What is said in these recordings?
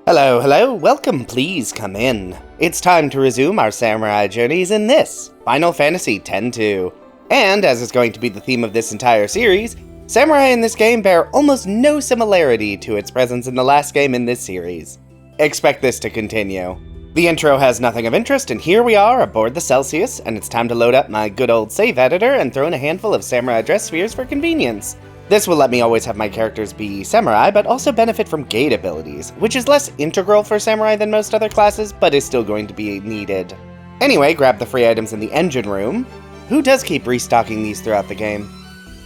Hello, hello, welcome, please come in. It's time to resume our samurai journeys in this, Final Fantasy X-2. And, as is going to be the theme of this entire series, samurai in this game bear almost no similarity to its presence in the last game in this series. Expect this to continue. The intro has nothing of interest, and here we are aboard the Celsius, and it's time to load up my good old save editor and throw in a handful of samurai dress spheres for convenience. This will let me always have my characters be samurai, but also benefit from gate abilities, which is less integral for samurai than most other classes, but is still going to be needed. Anyway, grab the free items in the engine room. Who does keep restocking these throughout the game?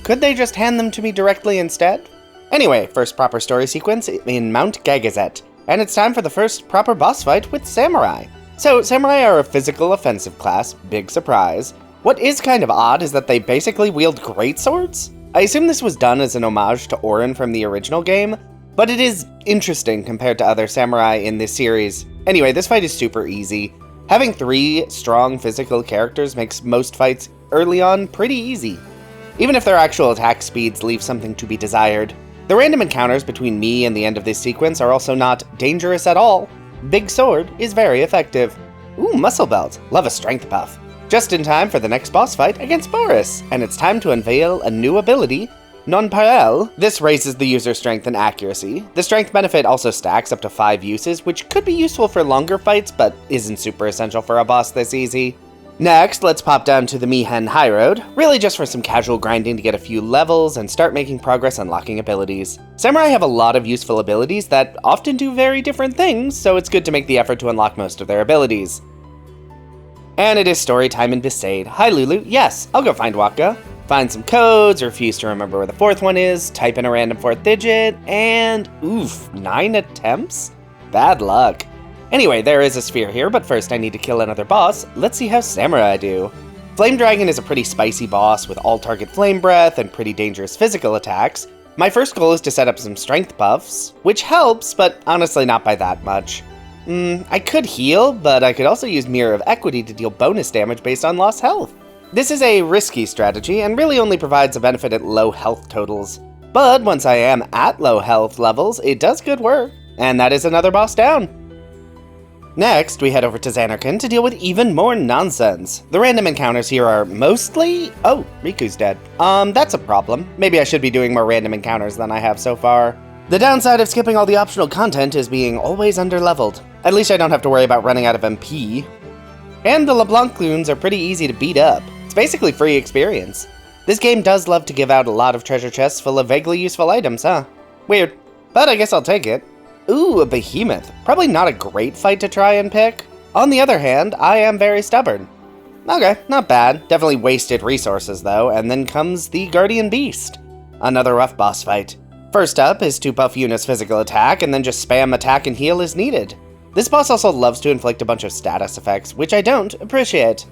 Could they just hand them to me directly instead? Anyway, first proper story sequence in Mount Gagazet, and it's time for the first proper boss fight with samurai. So, samurai are a physical offensive class, big surprise. What is kind of odd is that they basically wield greatswords? I assume this was done as an homage to Orin from the original game, but it is interesting compared to other samurai in this series. Anyway, this fight is super easy. Having 3 strong physical characters makes most fights early on pretty easy, even if their actual attack speeds leave something to be desired. The random encounters between me and the end of this sequence are also not dangerous at all. Big Sword is very effective. Ooh, Muscle Belt. Love a strength buff. Just in time for the next boss fight against Boris, and it's time to unveil a new ability, Non-Parel. This raises the user's strength and accuracy. The strength benefit also stacks up to 5 uses, which could be useful for longer fights, but isn't super essential for a boss this easy. Next, let's pop down to the Mihen High Road, really just for some casual grinding to get a few levels and start making progress unlocking abilities. Samurai have a lot of useful abilities that often do very different things, so it's good to make the effort to unlock most of their abilities. And it is story time in Besaid. Hi Lulu, yes, I'll go find Wakka. Find some codes, refuse to remember where the 4th one is, type in a random 4th digit, and oof, 9 attempts? Bad luck. Anyway, there is a sphere here, but first I need to kill another boss. Let's see how samurai do. Flame Dragon is a pretty spicy boss with all target flame breath and pretty dangerous physical attacks. My first goal is to set up some strength buffs, which helps, but honestly not by that much. I could heal, but I could also use Mirror of Equity to deal bonus damage based on lost health. This is a risky strategy and really only provides a benefit at low health totals. But once I am at low health levels, it does good work. And that is another boss down. Next, we head over to Zanarkand to deal with even more nonsense. The random encounters here are mostly... Oh, Riku's dead. That's a problem. Maybe I should be doing more random encounters than I have so far. The downside of skipping all the optional content is being always underleveled. At least I don't have to worry about running out of MP. And the LeBlanc Clunes are pretty easy to beat up. It's basically free experience. This game does love to give out a lot of treasure chests full of vaguely useful items, huh? Weird, but I guess I'll take it. Ooh, a behemoth. Probably not a great fight to try and pick. On the other hand, I am very stubborn. Okay, not bad. Definitely wasted resources though, and then comes the Guardian Beast. Another rough boss fight. First up is to buff Yuna's physical attack, and then just spam attack and heal as needed. This boss also loves to inflict a bunch of status effects, which I don't appreciate.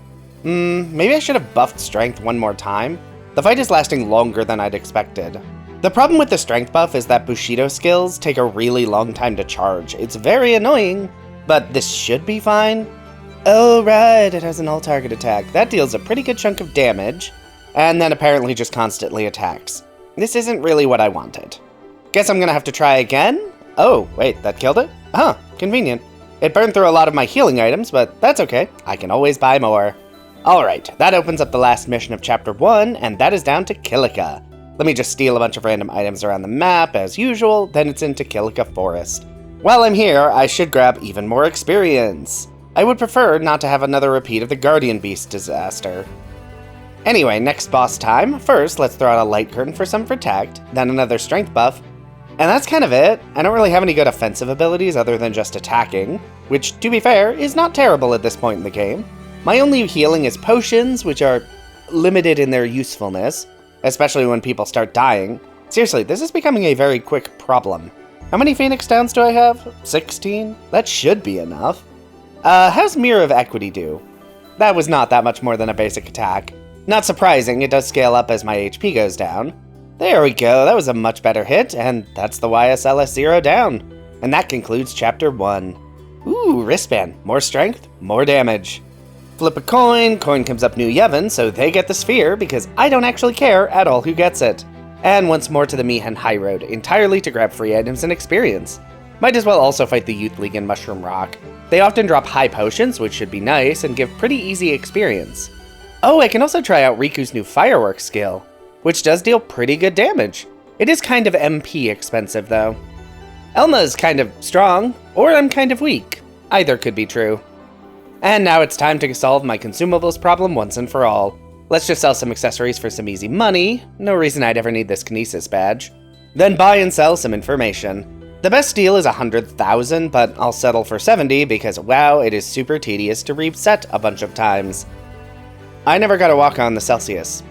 Maybe I should have buffed strength one more time. The fight is lasting longer than I'd expected. The problem with the strength buff is that Bushido skills take a really long time to charge. It's very annoying, but this should be fine. Oh right, it has an all-target attack. That deals a pretty good chunk of damage, and then apparently just constantly attacks. This isn't really what I wanted. Guess I'm gonna have to try again? Oh, wait, that killed it? Huh, convenient. It burned through a lot of my healing items, but that's okay. I can always buy more. Alright, that opens up the last mission of Chapter 1, and that is down to Kilika. Let me just steal a bunch of random items around the map, as usual, then it's into Kilika Forest. While I'm here, I should grab even more experience. I would prefer not to have another repeat of the Guardian Beast disaster. Anyway, next boss time. First, let's throw out a light curtain for some protect, then another strength buff, and that's kind of it. I don't really have any good offensive abilities other than just attacking, which, to be fair, is not terrible at this point in the game. My only healing is potions, which are limited in their usefulness, especially when people start dying. Seriously, this is becoming a very quick problem. How many Phoenix Downs do I have? 16? That should be enough. How's Mirror of Equity do? That was not that much more than a basic attack. Not surprising, it does scale up as my HP goes down. There we go, that was a much better hit, and that's the YSLS 0 down. And that concludes Chapter 1. Ooh, wristband. More strength, more damage. Flip a coin comes up New Yevon, so they get the sphere, because I don't actually care at all who gets it. And once more to the Mihen High Road, entirely to grab free items and experience. Might as well also fight the Youth League in Mushroom Rock. They often drop high potions, which should be nice, and give pretty easy experience. Oh, I can also try out Riku's new Fireworks skill, which does deal pretty good damage. It is kind of MP expensive, though. Elma's kind of strong, or I'm kind of weak. Either could be true. And now it's time to solve my consumables problem once and for all. Let's just sell some accessories for some easy money. No reason I'd ever need this Kinesis badge. Then buy and sell some information. The best deal is 100,000, but I'll settle for 70 because, wow, it is super tedious to reset a bunch of times. I never got a walk on the Celsius.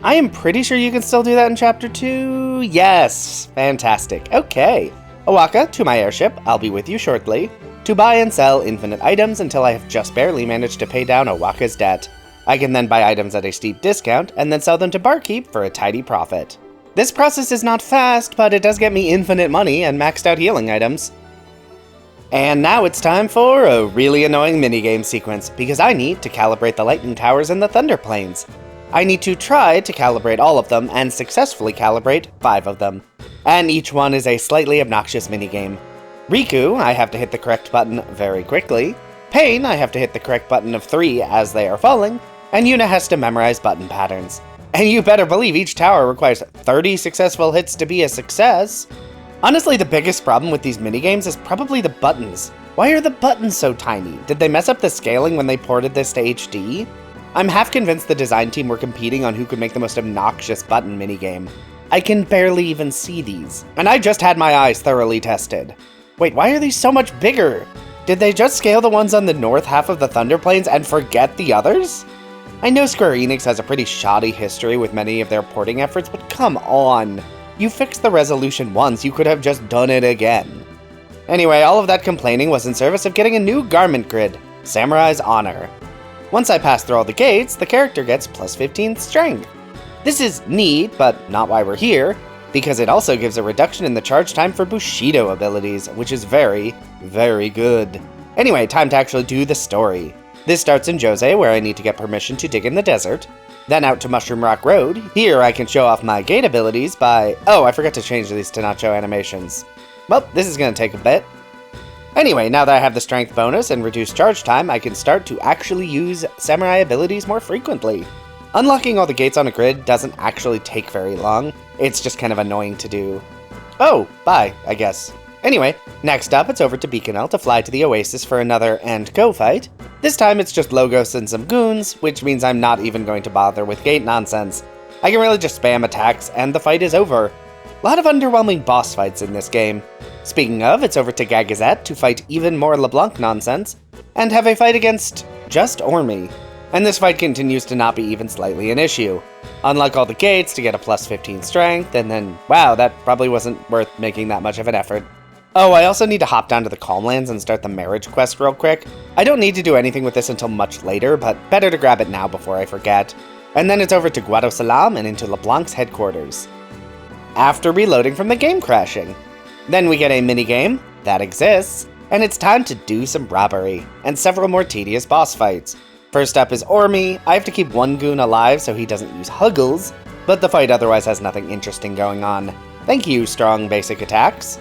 I am pretty sure you can still do that in Chapter 2. Yes, fantastic. Okay. Awaka, to my airship. I'll be with you shortly. To buy and sell infinite items until I have just barely managed to pay down Awaka's debt. I can then buy items at a steep discount and then sell them to Barkeep for a tidy profit. This process is not fast, but it does get me infinite money and maxed out healing items. And now it's time for a really annoying minigame sequence, because I need to calibrate the lightning towers and the thunder plains. I need to try to calibrate all of them and successfully calibrate 5 of them. And each one is a slightly obnoxious minigame. Riku, I have to hit the correct button very quickly. Pain, I have to hit the correct button of 3 as they are falling. And Yuna has to memorize button patterns. And you better believe each tower requires 30 successful hits to be a success. Honestly, the biggest problem with these minigames is probably the buttons. Why are the buttons so tiny? Did they mess up the scaling when they ported this to HD? I'm half convinced the design team were competing on who could make the most obnoxious button minigame. I can barely even see these. And I just had my eyes thoroughly tested. Wait, why are these so much bigger? Did they just scale the ones on the north half of the Thunder Plains and forget the others? I know Square Enix has a pretty shoddy history with many of their porting efforts, but come on. You fixed the resolution once, you could have just done it again. Anyway, all of that complaining was in service of getting a new garment grid, Samurai's Honor. Once I pass through all the gates, the character gets plus 15 strength. This is neat, but not why we're here, because it also gives a reduction in the charge time for Bushido abilities, which is very, very good. Anyway, time to actually do the story. This starts in Jose, where I need to get permission to dig in the desert. Then out to Mushroom Rock Road. Here I can show off my gate abilities by... Oh, I forgot to change these to not show animations. Well, this is going to take a bit. Anyway, now that I have the strength bonus and reduced charge time, I can start to actually use samurai abilities more frequently. Unlocking all the gates on a grid doesn't actually take very long. It's just kind of annoying to do. Oh, bye, I guess. Anyway, next up it's over to Beaconel to fly to the Oasis for another and go fight. This time it's just Logos and some goons, which means I'm not even going to bother with gate nonsense. I can really just spam attacks and the fight is over. A lot of underwhelming boss fights in this game. Speaking of, it's over to Gagazette to fight even more LeBlanc nonsense, and have a fight against just Ormy. And this fight continues to not be even slightly an issue. Unlock all the gates to get a plus 15 strength, and then, wow, that probably wasn't worth making that much of an effort. Oh, I also need to hop down to the Calmlands and start the marriage quest real quick. I don't need to do anything with this until much later, but better to grab it now before I forget. And then it's over to Guado Salam and into LeBlanc's headquarters. After reloading from the game crashing. Then we get a minigame, that exists, and it's time to do some robbery, and several more tedious boss fights. First up is Ormy. I have to keep one goon alive so he doesn't use Huggles, but the fight otherwise has nothing interesting going on. Thank you, strong basic attacks.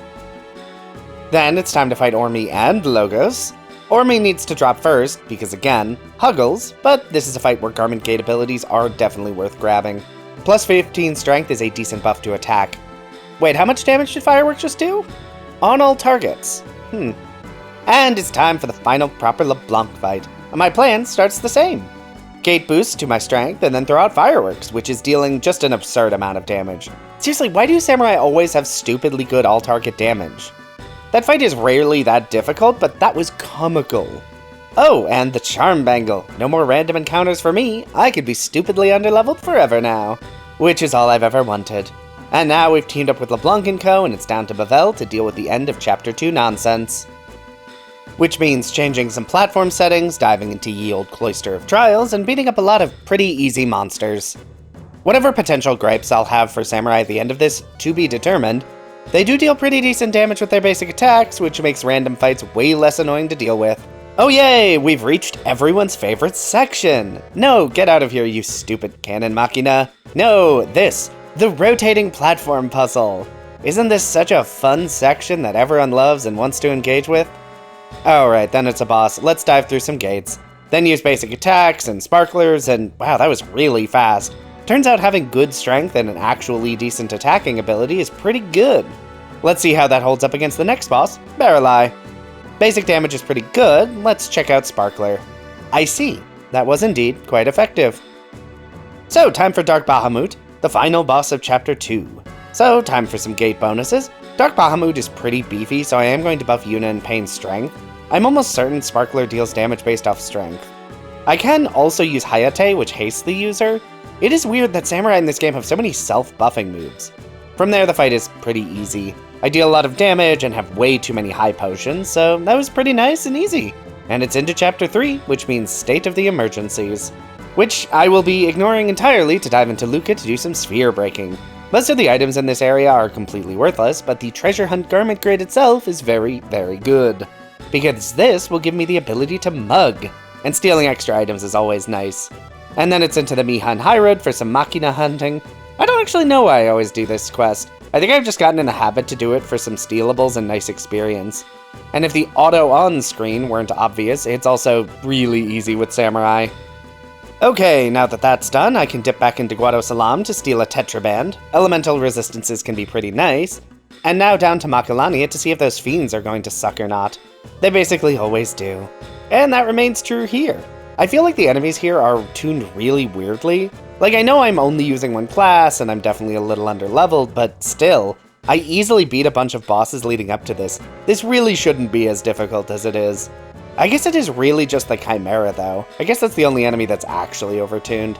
Then it's time to fight Ormy and Logos. Ormy needs to drop first, because again, Huggles, but this is a fight where Garment Gate abilities are definitely worth grabbing. Plus 15 strength is a decent buff to attack. Wait, how much damage did Fireworks just do? On all targets. And it's time for the final proper LeBlanc fight. And my plan starts the same. Gate boost to my strength, and then throw out Fireworks, which is dealing just an absurd amount of damage. Seriously, why do Samurai always have stupidly good all-target damage? That fight is rarely that difficult, but that was comical. Oh, and the Charm Bangle. No more random encounters for me. I could be stupidly underleveled forever now. Which is all I've ever wanted. And now we've teamed up with LeBlanc & Co, and it's down to Bevel to deal with the end of Chapter 2 nonsense. Which means changing some platform settings, diving into ye old Cloister of Trials, and beating up a lot of pretty easy monsters. Whatever potential gripes I'll have for Samurai at the end of this, to be determined, they do deal pretty decent damage with their basic attacks, which makes random fights way less annoying to deal with. Oh yay, we've reached everyone's favorite section! No, get out of here, you stupid cannon machina. No, this, the rotating platform puzzle. Isn't this such a fun section that everyone loves and wants to engage with? Alright, then it's a boss. Let's dive through some gates. Then use basic attacks and sparklers, and wow, that was really fast. Turns out having good strength and an actually decent attacking ability is pretty good. Let's see how that holds up against the next boss, Barreleye. Basic damage is pretty good. Let's check out Sparkler. I see. That was indeed quite effective. So, time for Dark Bahamut, the final boss of Chapter 2. So, time for some gate bonuses. Dark Bahamut is pretty beefy, so I am going to buff Yuna and Pain's strength. I'm almost certain Sparkler deals damage based off strength. I can also use Hayate, which hastes the user. It is weird that samurai in this game have so many self-buffing moves. From there, the fight is pretty easy. I deal a lot of damage and have way too many high potions, so that was pretty nice and easy. And it's into Chapter 3, which means State of the Emergencies, which I will be ignoring entirely to dive into Luca to do some sphere breaking. Most of the items in this area are completely worthless, but the treasure hunt garment grid itself is very, very good. Because this will give me the ability to mug, and stealing extra items is always nice. And then it's into the Mihan High Road for some Machina hunting. I don't actually know why I always do this quest. I think I've just gotten in the habit to do it for some stealables and nice experience. And if the auto-on screen weren't obvious, it's also really easy with Samurai. Okay, now that that's done, I can dip back into Guado Salam to steal a Tetraband. Elemental resistances can be pretty nice. And now down to Makalania to see if those fiends are going to suck or not. They basically always do. And that remains true here. I feel like the enemies here are tuned really weirdly. Like, I know I'm only using one class, and I'm definitely a little under-leveled, but still, I easily beat a bunch of bosses leading up to this. This really shouldn't be as difficult as it is. I guess it is really just the Chimera, though. I guess that's the only enemy that's actually overtuned.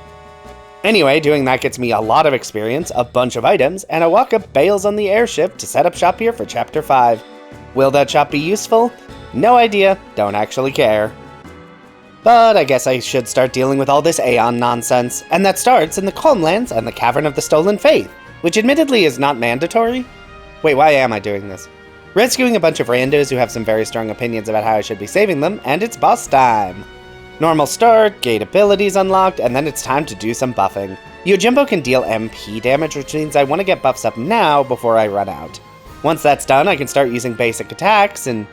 Anyway, doing that gets me a lot of experience, a bunch of items, and a walk-up bails on the airship to set up shop here for Chapter 5. Will that shop be useful? No idea, don't actually care. But I guess I should start dealing with all this Aeon nonsense, and that starts in the Calmlands and the Cavern of the Stolen Faith, which admittedly is not mandatory. Wait, why am I doing this? Rescuing a bunch of randos who have some very strong opinions about how I should be saving them, and it's boss time! Normal start, gate abilities unlocked, and then it's time to do some buffing. Yojimbo can deal MP damage, which means I want to get buffs up now before I run out. Once that's done, I can start using basic attacks, and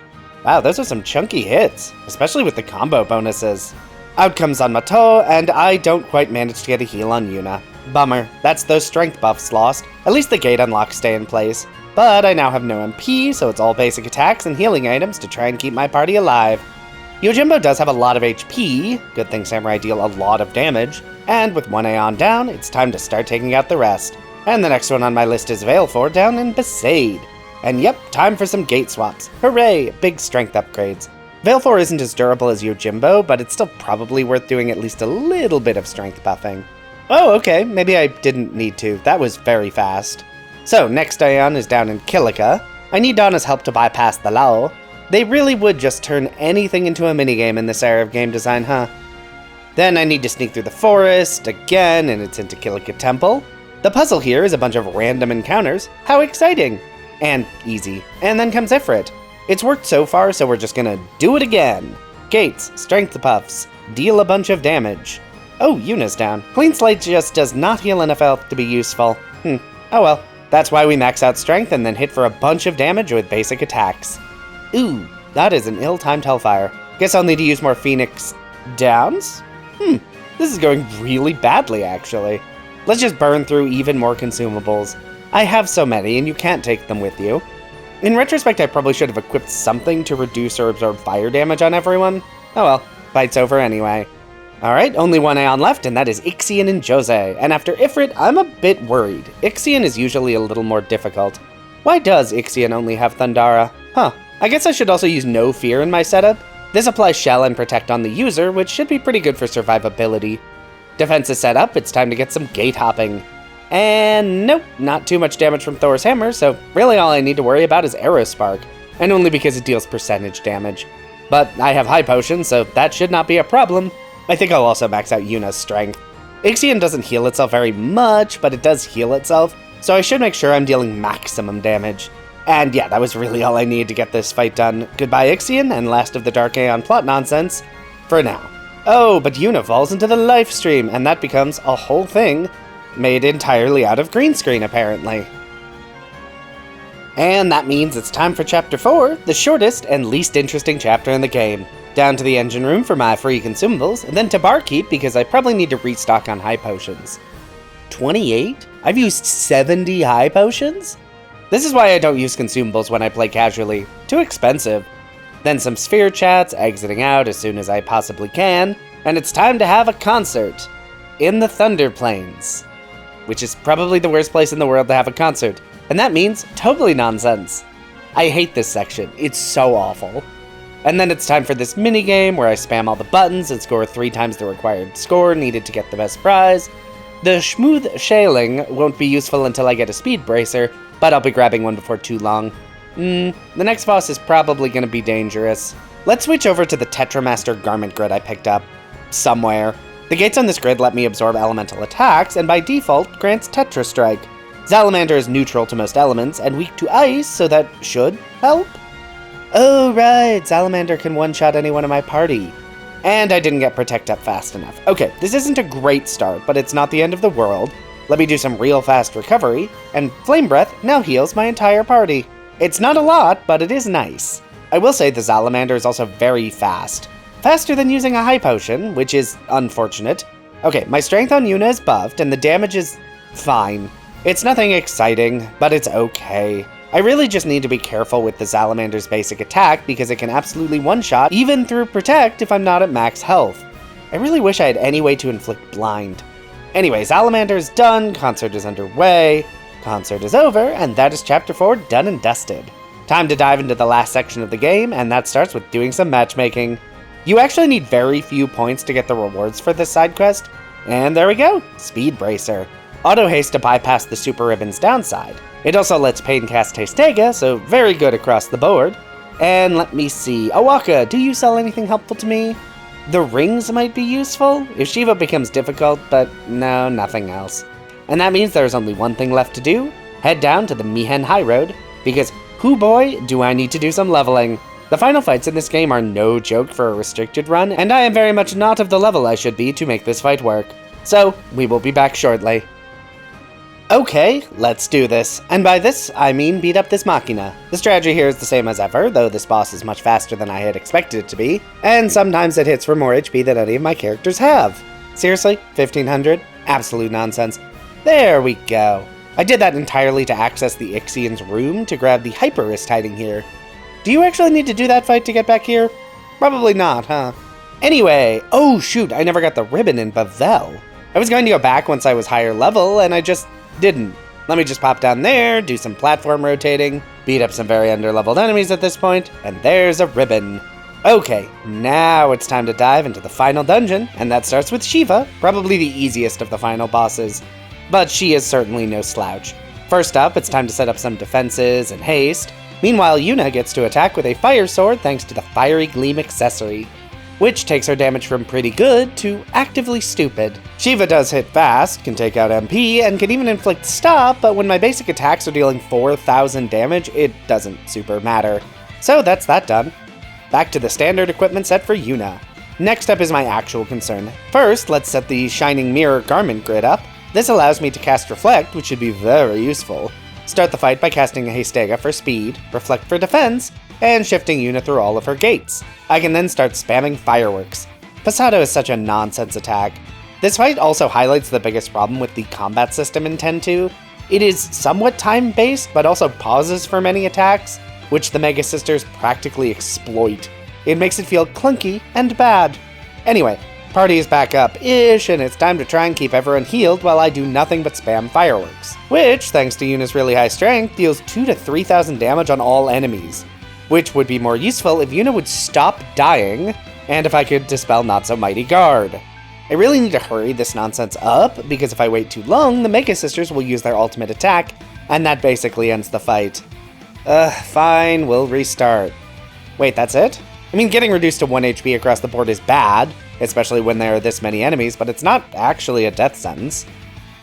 wow, those are some chunky hits, especially with the combo bonuses. Out comes Anmato, and I don't quite manage to get a heal on Yuna. Bummer, that's those strength buffs lost. At least the gate unlocks stay in place. But I now have no MP, so it's all basic attacks and healing items to try and keep my party alive. Yojimbo does have a lot of HP, good thing Samurai deal a lot of damage, and with one Aeon down, it's time to start taking out the rest. And the next one on my list is Veilfor down in Besaid. And yep, time for some gate swaps. Hooray, big strength upgrades. Veilfor isn't as durable as Yojimbo, but it's still probably worth doing at least a little bit of strength buffing. Oh, okay, maybe I didn't need to. That was very fast. So, next Aeon is down in Kilika. I need Donna's help to bypass the Lao. They really would just turn anything into a minigame in this era of game design, huh? Then I need to sneak through the forest again, and it's into Kilika Temple. The puzzle here is a bunch of random encounters. How exciting! And easy. And then comes Ifrit. It's worked so far, so we're just gonna do it again. Gates, strength buffs, deal a bunch of damage. Oh, Yuna's down. Clean Slate just does not heal enough health to be useful. Oh well. That's why we max out strength and then hit for a bunch of damage with basic attacks. Ooh, that is an ill-timed Hellfire. Guess I'll need to use more Phoenix Downs? This is going really badly, actually. Let's just burn through even more consumables. I have so many, and you can't take them with you. In retrospect, I probably should have equipped something to reduce or absorb fire damage on everyone. Oh well, fight's over anyway. Alright, only one Aeon left, and that is Ixion and Jose. And after Ifrit, I'm a bit worried. Ixion is usually a little more difficult. Why does Ixion only have Thundara? I guess I should also use No Fear in my setup. This applies Shell and Protect on the user, which should be pretty good for survivability. Defense is set up, it's time to get some gate hopping. And nope, not too much damage from Thor's Hammer, so really all I need to worry about is Aerospark, and only because it deals percentage damage. But I have high potions, so that should not be a problem. I think I'll also max out Yuna's strength. Ixion doesn't heal itself very much, but it does heal itself, so I should make sure I'm dealing maximum damage. And yeah, that was really all I needed to get this fight done. Goodbye Ixion, and last of the Dark Aeon plot nonsense, for now. Oh, but Yuna falls into the live stream, and that becomes a whole thing, made entirely out of green screen apparently. And that means it's time for Chapter 4, the shortest and least interesting chapter in the game. Down to the engine room for my free consumables, and then to barkeep because I probably need to restock on high potions. 28? I've used 70 high potions? This is why I don't use consumables when I play casually. Too expensive. Then some sphere chats, exiting out as soon as I possibly can, and it's time to have a concert. In the Thunder Plains. Which is probably the worst place in the world to have a concert. And that means totally nonsense. I hate this section. It's so awful. And then it's time for this minigame where I spam all the buttons and score 3 times the required score needed to get the best prize. The smooth sailing won't be useful until I get a speed bracer, but I'll be grabbing one before too long. The next boss is probably going to be dangerous. Let's switch over to the Tetramaster garment grid I picked up. Somewhere. The gates on this grid let me absorb elemental attacks, and by default grants Tetra Strike. Salamander is neutral to most elements and weak to ice, so that should help? Oh right, Salamander can one-shot anyone in my party. And I didn't get Protect up fast enough. Okay, this isn't a great start, but it's not the end of the world. Let me do some real fast recovery, and Flame Breath now heals my entire party. It's not a lot, but it is nice. I will say the Salamander is also very fast. Faster than using a high potion, which is unfortunate. Okay, my strength on Yuna is buffed, and the damage is fine. It's nothing exciting, but it's okay. I really just need to be careful with the Salamander's basic attack because it can absolutely one-shot even through Protect if I'm not at max health. I really wish I had any way to inflict blind. Anyway, Salamander's done, concert is underway, concert is over, and that is Chapter 4 done and dusted. Time to dive into the last section of the game, and that starts with doing some matchmaking. You actually need very few points to get the rewards for this side quest, and there we go, Speed Bracer. Auto haste to bypass the Super Ribbon's downside. It also lets Pain cast Tastega, so very good across the board. And let me see, Awaka, do you sell anything helpful to me? The rings might be useful if Shiva becomes difficult, but no, nothing else. And that means there's only one thing left to do, head down to the Mihen High Road, because hoo boy, do I need to do some leveling. The final fights in this game are no joke for a restricted run, and I am very much not of the level I should be to make this fight work. So, we will be back shortly. Okay, let's do this. And by this, I mean beat up this Machina. The strategy here is the same as ever, though this boss is much faster than I had expected it to be, and sometimes it hits for more HP than any of my characters have. Seriously? 1500? Absolute nonsense. There we go. I did that entirely to access the Ixion's room to grab the Hyper Wrist hiding here. Do you actually need to do that fight to get back here? Probably not, huh? Anyway, oh shoot, I never got the ribbon in Bevel. I was going to go back once I was higher level, and I just didn't. Let me just pop down there, do some platform rotating, beat up some very underleveled enemies at this point, and there's a ribbon. Okay, now it's time to dive into the final dungeon, and that starts with Shiva, probably the easiest of the final bosses. But she is certainly no slouch. First up, it's time to set up some defenses and haste. Meanwhile, Yuna gets to attack with a fire sword thanks to the Fiery Gleam accessory, which takes her damage from pretty good to actively stupid. Shiva does hit fast, can take out MP, and can even inflict stop, but when my basic attacks are dealing 4,000 damage, it doesn't super matter. So that's that done. Back to the standard equipment set for Yuna. Next up is my actual concern. First, let's set the Shining Mirror garment grid up. This allows me to cast Reflect, which should be very useful. Start the fight by casting a Hastega for speed, Reflect for defense, and shifting Yuna through all of her gates. I can then start spamming fireworks. Pasado is such a nonsense attack. This fight also highlights the biggest problem with the combat system in 10-2. It is somewhat time-based, but also pauses for many attacks, which the Mega Sisters practically exploit. It makes it feel clunky and bad. Anyway, party is back up-ish, and it's time to try and keep everyone healed while I do nothing but spam fireworks, which, thanks to Yuna's really high strength, deals 2,000 to 3,000 damage on all enemies, which would be more useful if Yuna would stop dying, and if I could dispel Not So Mighty Guard. I really need to hurry this nonsense up, because if I wait too long, the Mega Sisters will use their ultimate attack, and that basically ends the fight. Fine, we'll restart. Wait, that's it? I mean, getting reduced to 1 HP across the board is bad, especially when there are this many enemies, but it's not actually a death sentence.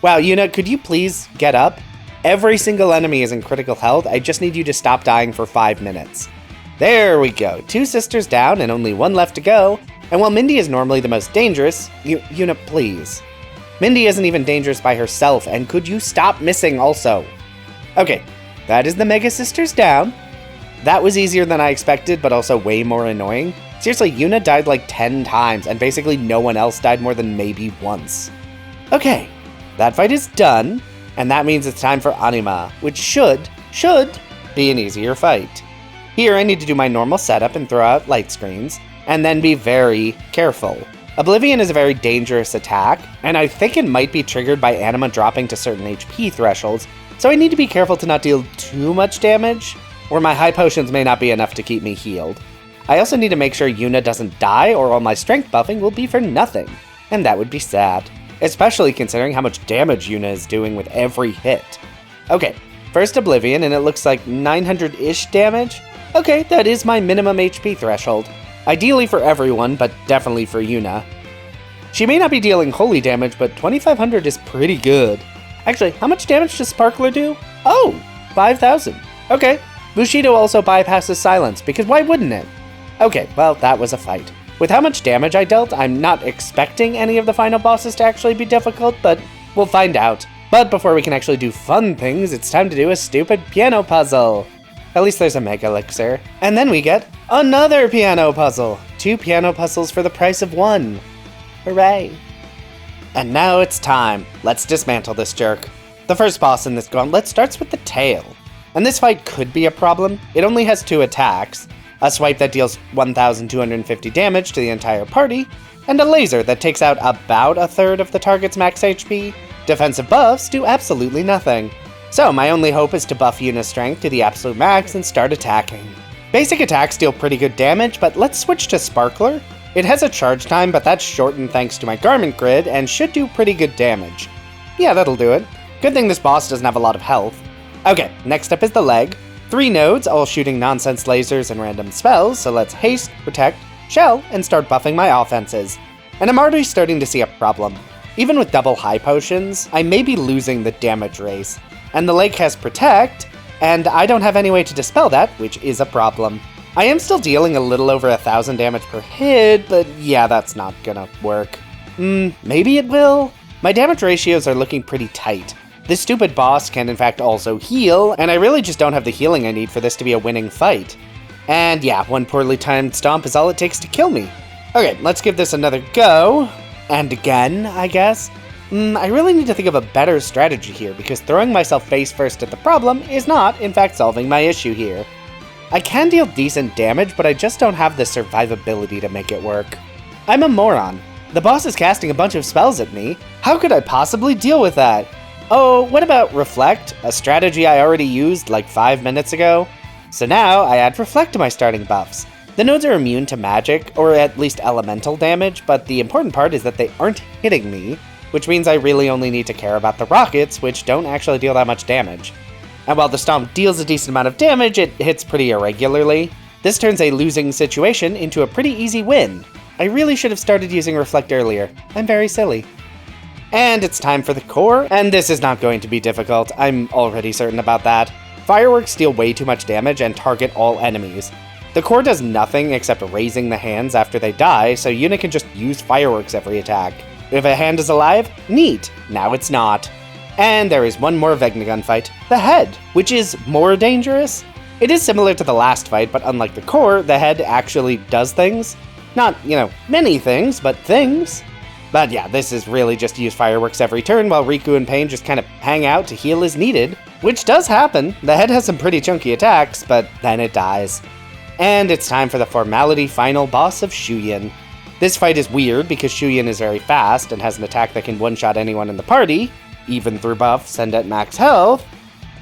Wow, Yuna, could you please get up? Every single enemy is in critical health, I just need you to stop dying for 5 minutes. There we go, 2 sisters down and only 1 left to go, and while Mindy is normally the most dangerous, Yuna, please. Mindy isn't even dangerous by herself, and could you stop missing also? Okay, that is the Mega Sisters down. That was easier than I expected, but also way more annoying. Seriously, Yuna died like 10 times, and basically no one else died more than maybe once. Okay, that fight is done, and that means it's time for Anima, which should be an easier fight. Here I need to do my normal setup and throw out light screens, and then be very careful. Oblivion is a very dangerous attack, and I think it might be triggered by Anima dropping to certain HP thresholds, so I need to be careful to not deal too much damage, or my high potions may not be enough to keep me healed. I also need to make sure Yuna doesn't die, or all my strength buffing will be for nothing, and that would be sad, especially considering how much damage Yuna is doing with every hit. Okay, first Oblivion, and it looks like 900-ish damage. Okay, that is my minimum HP threshold. Ideally for everyone, but definitely for Yuna. She may not be dealing holy damage, but 2500 is pretty good. Actually, how much damage does Sparkler do? Oh, 5000. Okay, Bushido also bypasses silence, because why wouldn't it? Okay, well, that was a fight. With how much damage I dealt, I'm not expecting any of the final bosses to actually be difficult, but we'll find out. But before we can actually do fun things, it's time to do a stupid piano puzzle. At least there's a Mega Elixir. And then we get another piano puzzle. 2 piano puzzles for the price of 1. Hooray. And now it's time. Let's dismantle this jerk. The first boss in this gauntlet starts with the tail. And this fight could be a problem. It only has 2 attacks. A swipe that deals 1,250 damage to the entire party, and a laser that takes out about a third of the target's max HP. Defensive buffs do absolutely nothing. So my only hope is to buff Yuna's strength to the absolute max and start attacking. Basic attacks deal pretty good damage, but let's switch to Sparkler. It has a charge time, but that's shortened thanks to my garment grid and should do pretty good damage. Yeah, that'll do it. Good thing this boss doesn't have a lot of health. Okay, next up is the leg. 3 nodes, all shooting nonsense lasers and random spells, so let's haste, protect, shell, and start buffing my offenses. And I'm already starting to see a problem. Even with double high potions, I may be losing the damage race. And the leg has protect, and I don't have any way to dispel that, which is a problem. I am still dealing a little over 1,000 damage per hit, but yeah, that's not gonna work. Maybe it will? My damage ratios are looking pretty tight. This stupid boss can in fact also heal, and I really just don't have the healing I need for this to be a winning fight. And yeah, one poorly timed stomp is all it takes to kill me. Okay, let's give this another go. And again, I guess. I really need to think of a better strategy here, because throwing myself face first at the problem is not, in fact, solving my issue here. I can deal decent damage, but I just don't have the survivability to make it work. I'm a moron. The boss is casting a bunch of spells at me. How could I possibly deal with that? Oh, what about Reflect, a strategy I already used like 5 minutes ago? So now I add Reflect to my starting buffs. The nodes are immune to magic, or at least elemental damage, but the important part is that they aren't hitting me, which means I really only need to care about the rockets, which don't actually deal that much damage. And while the stomp deals a decent amount of damage, it hits pretty irregularly. This turns a losing situation into a pretty easy win. I really should have started using Reflect earlier. I'm very silly. And it's time for the core, and this is not going to be difficult, I'm already certain about that. Fireworks deal way too much damage and target all enemies. The core does nothing except raising the hands after they die, so Yuna can just use fireworks every attack. If a hand is alive, neat, now it's not. And there is one more Vegnagun fight, the head, which is more dangerous. It is similar to the last fight, but unlike the core, the head actually does things. Not, many things, but things. But yeah, this is really just use fireworks every turn while Riku and Pain just kind of hang out to heal as needed. Which does happen. The head has some pretty chunky attacks, but then it dies. And it's time for the formality final boss of Shuyin. This fight is weird because Shuyin is very fast and has an attack that can one-shot anyone in the party, even through buffs and at max health.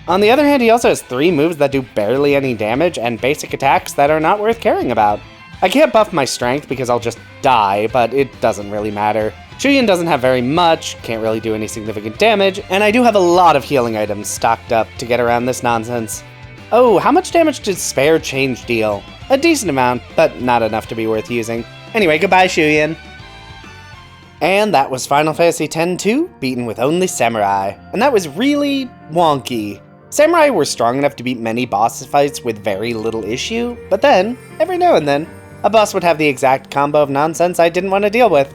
On the other hand, he also has 3 moves that do barely any damage and basic attacks that are not worth caring about. I can't buff my strength because I'll just die, but it doesn't really matter. Shuyin doesn't have very much, can't really do any significant damage, and I do have a lot of healing items stocked up to get around this nonsense. Oh, how much damage did Spare Change deal? A decent amount, but not enough to be worth using. Anyway, goodbye, Shuyin. And that was Final Fantasy X-2, beaten with only Samurai. And that was really wonky. Samurai were strong enough to beat many boss fights with very little issue, but then, every now and then, a boss would have the exact combo of nonsense I didn't want to deal with.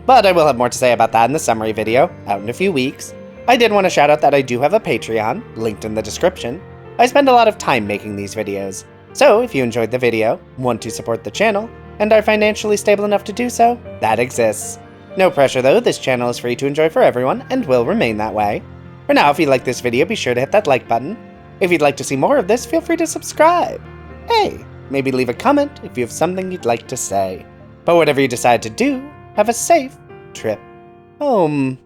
But I will have more to say about that in the summary video, out in a few weeks. I did want to shout out that I do have a Patreon, linked in the description. I spend a lot of time making these videos, so if you enjoyed the video, want to support the channel, and are financially stable enough to do so, that exists. No pressure though, this channel is free to enjoy for everyone, and will remain that way. For now, if you like this video, be sure to hit that like button. If you'd like to see more of this, feel free to subscribe. Hey, maybe leave a comment if you have something you'd like to say. But whatever you decide to do, have a safe trip home.